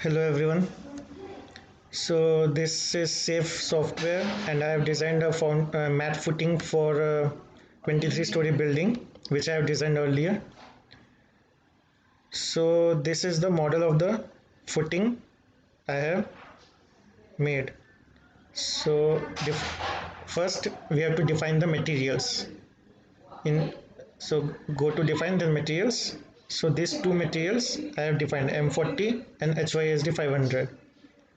Hello everyone. So this is Safe Software, and I have designed a mat footing for a 23-story building, which I have designed earlier. So this is the model of the footing I have made. So first we have to define the materials. In so go to define the materials. So these two materials I have defined M40 and HYSD 500.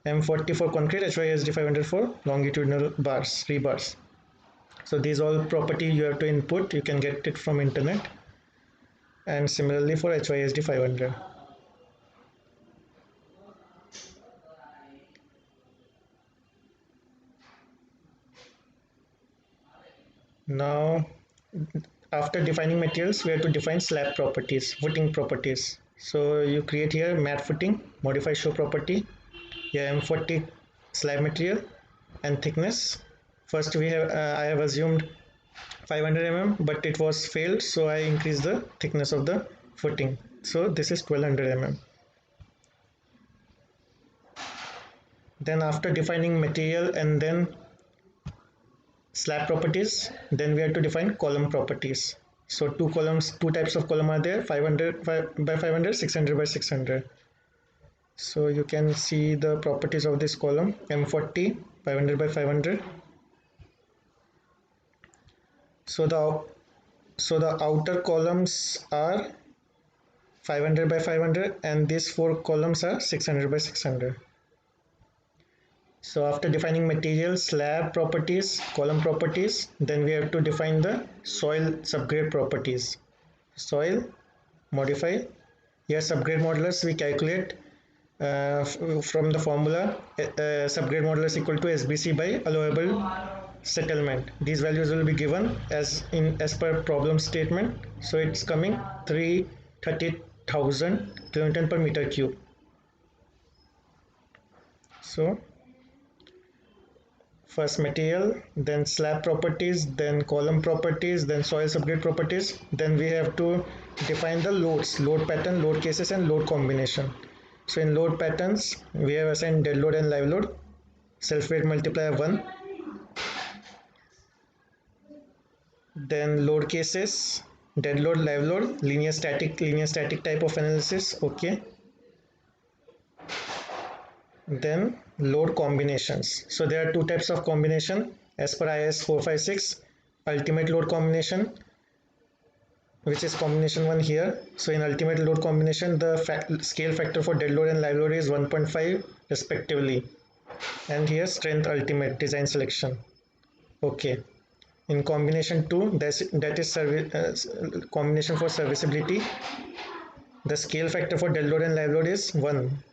M40 for concrete, HYSD 500 for longitudinal bars, rebars. So these all property you have to input. You can get it from internet. And similarly for HYSD 500. Now, after defining materials, we have to define slab properties, footing properties. So you create here mat footing, modify show property, here M40 slab material and thickness. First we have I have assumed 500 mm, but it was failed, so I increased the thickness of the footing. So this is 1200 mm. Then after defining material and then slab properties, then we have to define column properties. So two types of column are there, 500 by 500, 600 by 600. So you can see the properties of this column, M40, 500 by 500. So the outer columns are 500 by 500 and these four columns are 600 by 600. So after defining material, slab properties, column properties, then we have to define the soil subgrade properties. Soil, modify. Here subgrade modulus we calculate from the formula subgrade modulus equal to SBC by allowable settlement. These values will be given as per problem statement. So it's coming 330,000 kilonewton per meter cube. So first material, then slab properties, then column properties, then soil subgrade properties. Then we have to define the loads, load pattern, load cases and load combination. So in load patterns, we have assigned dead load and live load, self weight multiplier 1. Then load cases, dead load, live load, linear static type of analysis. Okay. Then load combinations. So there are two types of combination as per IS 456, ultimate load combination, which is combination 1 here. So in ultimate load combination, the scale factor for dead load and live load is 1.5 respectively. And here strength ultimate design selection. Okay. In combination 2, that is combination for serviceability. The scale factor for dead load and live load is 1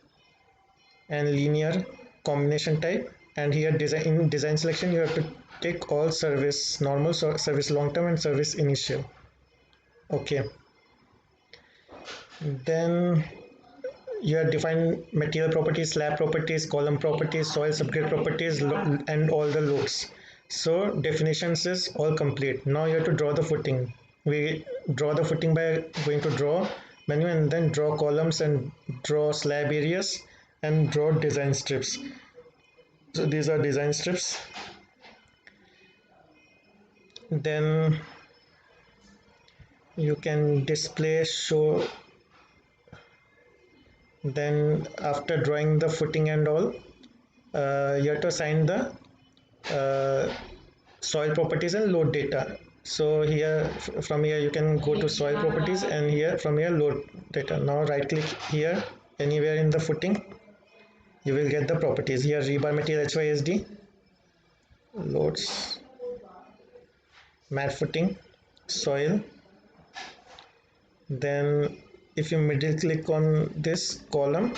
and linear combination type. And here in design selection you have to take all service normal, service long term and service initial. Okay, then you have defined material properties, slab properties, column properties, soil subgrade properties and all the loads. So definitions is all complete. Now you have to draw the footing. We draw the footing by going to draw menu and then draw columns and draw slab areas and draw design strips. So these are design strips. Then you can display show. Then after drawing the footing and all, you have to assign the soil properties and load data. So here from here you can go to soil properties and here from here load data. Now right click here anywhere in the footing, you will get the properties. Here rebar material HYSD, loads, mat footing, soil. Then if you middle click on this column,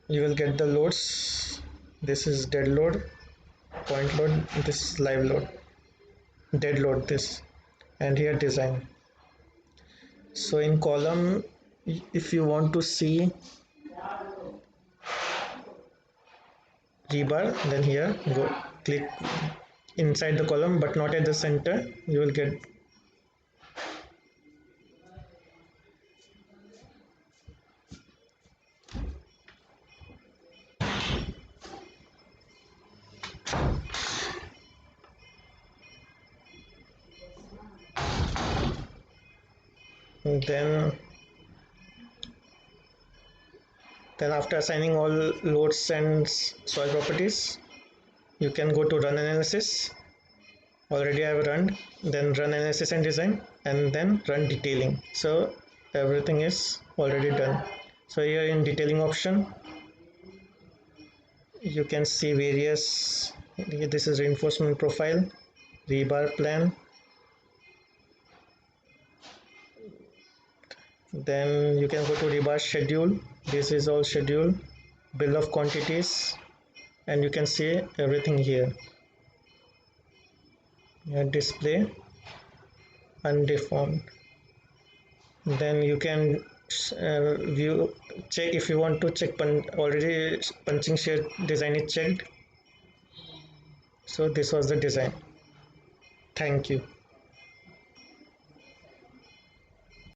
you will get the loads. This is dead load, point load, this is live load, dead load this, and here design. So in column, if you want to see rebar, then here go click inside the column but not at the center. You will get then after assigning all loads and soil properties, you can go to run analysis. Already I have run, then run analysis and design, and then run detailing. So everything is already done. So here in detailing option, you can see various, this is reinforcement profile, rebar plan, then you can go to rebar schedule. This is all schedule, bill of quantities, and you can see everything here. Display undefined. Then you can view, check if you want to check already punching shear design is checked. So this was the design. Thank you.